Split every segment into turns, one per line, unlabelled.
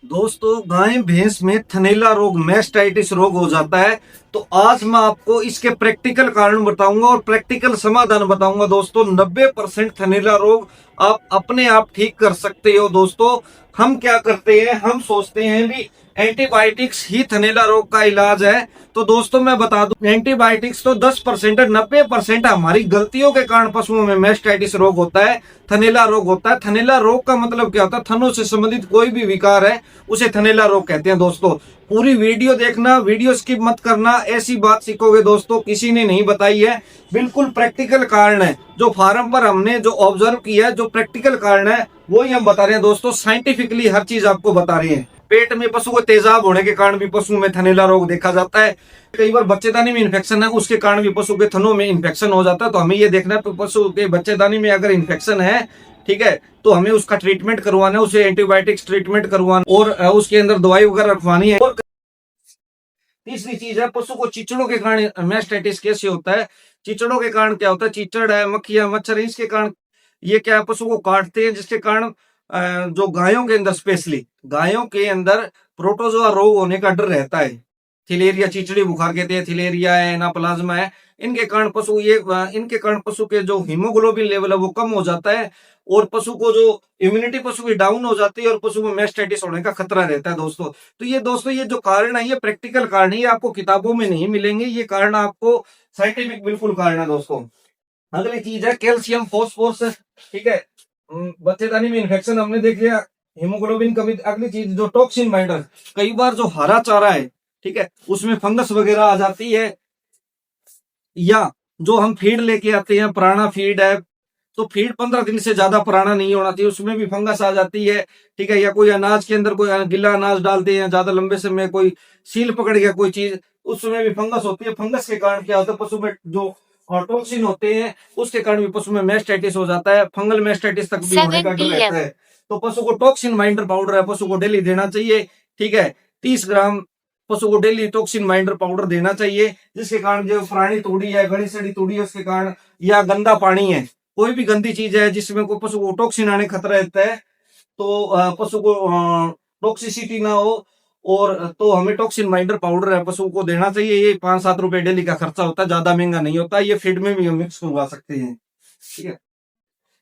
दोस्तों गाय भैंस में थनैला रोग मैस्टाइटिस रोग हो जाता है। तो आज मैं आपको इसके प्रैक्टिकल कारण बताऊंगा और प्रैक्टिकल समाधान बताऊंगा। दोस्तों 90% थनैला रोग आप अपने आप ठीक कर सकते हो। दोस्तों हम क्या करते हैं, हम सोचते हैं भी एंटीबायोटिक्स ही थनैला रोग का इलाज है। तो दोस्तों मैं बता दूं, एंटीबायोटिक्स तो 10% है, 90% हमारी गलतियों के कारण पशुओं में मैस्टाइटिस रोग होता है, थनैला रोग होता है। थनैला रोग का मतलब क्या होता है? थनों से संबंधित कोई भी विकार है उसे थनैला रोग कहते हैं। दोस्तों पूरी वीडियो देखना, वीडियो स्किप मत करना, ऐसी बात सीखोगे दोस्तों किसी ने नहीं बताई है। बिल्कुल प्रैक्टिकल कारण है, जो फार्म पर हमने जो ऑब्जर्व किया है, जो प्रैक्टिकल कारण है वो ही हम बता रहे हैं। दोस्तों साइंटिफिकली हर चीज आपको बता रहे हैं। पेट में पशु को तेजाब होने के कारण भी पशु में थनैला रोग देखा जाता है। कई बार बच्चेदानी में इन्फेक्शन है, उसके कारण भी पशु के थनों में इन्फेक्शन हो जाता है। तो हमें ये देखना है पशु के बच्चेदानी में अगर इन्फेक्शन है, ठीक है, तो हमें उसका ट्रीटमेंट करवाना है, उसे एंटीबायोटिक्स ट्रीटमेंट करवाना और उसके अंदर दवाई वगैरह रखवानी है। और तीसरी चीज है, पशु को चिचड़ों के कारण मैस्टाइटिस कैसे होता है? चिचड़ों के कारण क्या होता है? चिचड़ है, मक्खियां, मच्छर, इसके कारण ये क्या है, पशु को काटते हैं, जिसके कारण जो गायों के अंदर, स्पेशली गायों के अंदर प्रोटोजोआ रोग होने का डर रहता है। थिलेरिया चिचड़ी बुखार कहते हैं, थिलेरिया है, एनाप्लाज्मा है। इनके कारण पशु के जो हीमोग्लोबिन लेवल है वो कम हो जाता है और पशु को जो इम्यूनिटी पशु की डाउन हो जाती है और पशु को मैस्टाइटिस होने का खतरा रहता है। दोस्तों ये जो कारण है, ये प्रैक्टिकल कारण है, ये आपको किताबों में नहीं मिलेंगे। ये कारण आपको साइंटिफिक बिल्कुल कारण है। दोस्तों अगली चीज है कैल्शियम फॉस्फोरस, ठीक है। बच्चेदानी में इन्फेक्शन हमने देख लिया, हीमोग्लोबिन कमी। अगली चीज जो टॉक्सिन बाइंडर, कई बार जो हरा चारा है, ठीक है, उसमें फंगस वगैरह आ जाती है, या जो हम फीड लेके आते हैं, पुराना फीड है, तो फीड 15 दिन से ज्यादा पुराना नहीं होना चाहिए, उसमें भी फंगस आ जाती है, ठीक है। या कोई अनाज के अंदर कोई गिला अनाज डालते हैं, ज्यादा लंबे समय कोई सील पकड़ गया कोई चीज, उसमें भी फंगस होती है। फंगस के कारण क्या होता है, पशु में जो टॉक्सिन होते हैं उसके कारण भी पशु में मैस्टाइटिस हो जाता है, फंगल मैस्टाइटिस तक भी होने का डर रहता है। तो पशु को टॉक्सिन बाइंडर पाउडर है, पशु को डेली देना चाहिए, ठीक है। 30 ग्राम पशु को डेली टॉक्सिन बाइंडर पाउडर देना चाहिए, जिसके कारण जो पुरानी तूड़ी है, गली सड़ी तूड़ी है, उसके कारण, या गंदा पानी है, कोई भी गंदी चीज है जिसमें को पशु को टॉक्सिन आने खतरा रहता है, तो पशु को टॉक्सिसिटी ना हो, और तो हमें टॉक्सिन बाइंडर पाउडर है पशु को देना चाहिए। ये 5-7 रुपए डेली का खर्चा होता है, ज्यादा महंगा नहीं होता। ये फीड में भी हम मिक्स करवा सकते हैं, ठीक है।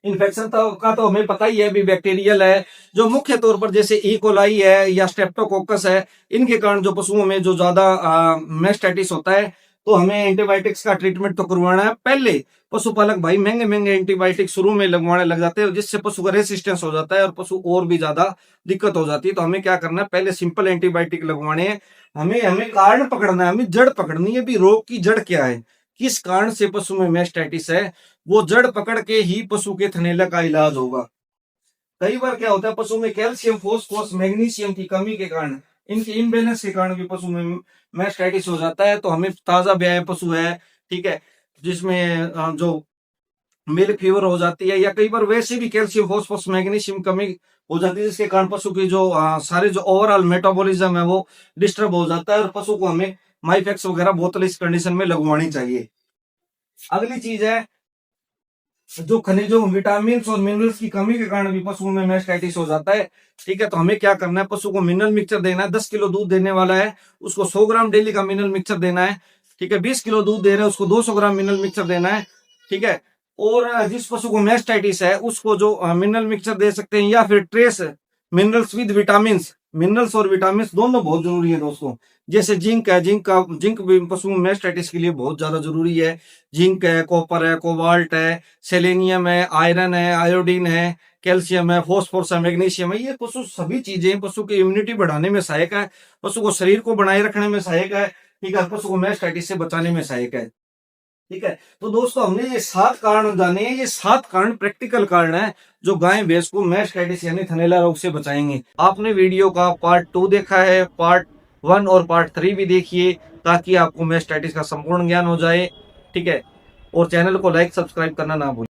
इन्फेक्शन का तो हमें पता ही है, भी बैक्टीरियल है, जो मुख्य तौर पर जैसे इकोलाई है या स्ट्रेप्टोकोकस है, इनके कारण जो पशुओं में जो ज्यादा मैस्टाइटिस होता है, तो हमें एंटीबायोटिक्स का ट्रीटमेंट तो करवाना है। पहले पशुपालक भाई महंगे महंगे एंटीबायोटिक शुरू में लगवाने लग जाते हैं, जिससे पशु का रेसिस्टेंस हो जाता है और पशु और भी ज्यादा दिक्कत हो जाती है। तो हमें क्या करना है, पहले सिंपल एंटीबायोटिक लगवाने हैं। हमें हमें कारण पकड़ना है, हमें जड़ पकड़नी है, भी रोग की जड़ क्या है, किस कारण से पशु में मैस्टाइटिस है, वो जड़ पकड़ के ही पशु के थनैला का इलाज होगा। कई बार क्या होता है, पशु में कैल्शियम फॉस्फोरस मैग्नीशियम की कमी के कारण, इनके इम्बेलेंस के कारण भी पशु में मैस्टाइटिस हो जाता है। तो हमें ताजा ब्याया पशु है, ठीक है, जिसमें जो मिल्क फीवर हो जाती है, या कई बार वैसे भी कैल्शियम फॉस्फोरस मैग्नीशियम कमी हो जाती है, जिसके कारण पशु की जो सारे जो ओवरऑल मेटाबॉलिज्म है वो डिस्टर्ब हो जाता है, और पशु को हमें माइफेक्स वगैरह बोतल इस कंडीशन में लगवानी चाहिए। अगली चीज है, जो खनिजों, विटामिन और मिनरल्स की कमी के कारण भी पशुओं में मैस्टाइटिस हो जाता है, ठीक है। तो हमें क्या करना है, पशु को मिनरल मिक्सचर देना है। 10 किलो दूध देने वाला है, उसको 100 ग्राम डेली का मिनरल मिक्सचर देना है, ठीक है। 20 किलो दूध दे रहे हैं, उसको 200 ग्राम मिनरल मिक्सचर देना है, ठीक है। और जिस पशु को मैस्टाइटिस है उसको जो मिनरल मिक्सचर दे सकते हैं, या फिर trace minerals with vitamin. Minerals और विटामिन दोनों बहुत जरूरी है दोस्तों। जैसे जिंक है, जिंक भी पशु में मैस्टाइटिस के लिए बहुत ज्यादा जरूरी है। जिंक है, कॉपर है, कोबाल्ट है, सेलेनियम है, आयरन है, आयोडीन है, कैल्शियम है, फॉस्फोरस है, मैग्नीशियम है। ये पशु सभी चीजें पशु की इम्यूनिटी बढ़ाने में सहायक है, पशु को शरीर को बनाए रखने में सहायक है, ठीक है, पशु को मैस्टाइटिस से बचाने में सहायक है, ठीक है। तो दोस्तों हमने ये 7 कारण जाने हैं, ये 7 कारण प्रैक्टिकल कारण है जो गाय भैंस को मैस्टाइटिस यानी थनैला रोग से बचाएंगे। आपने वीडियो का पार्ट 2 देखा है, पार्ट 1 और पार्ट 3 भी देखिए, ताकि आपको मैस्टाइटिस का संपूर्ण ज्ञान हो जाए, ठीक है। और चैनल को लाइक सब्सक्राइब करना ना भूलें।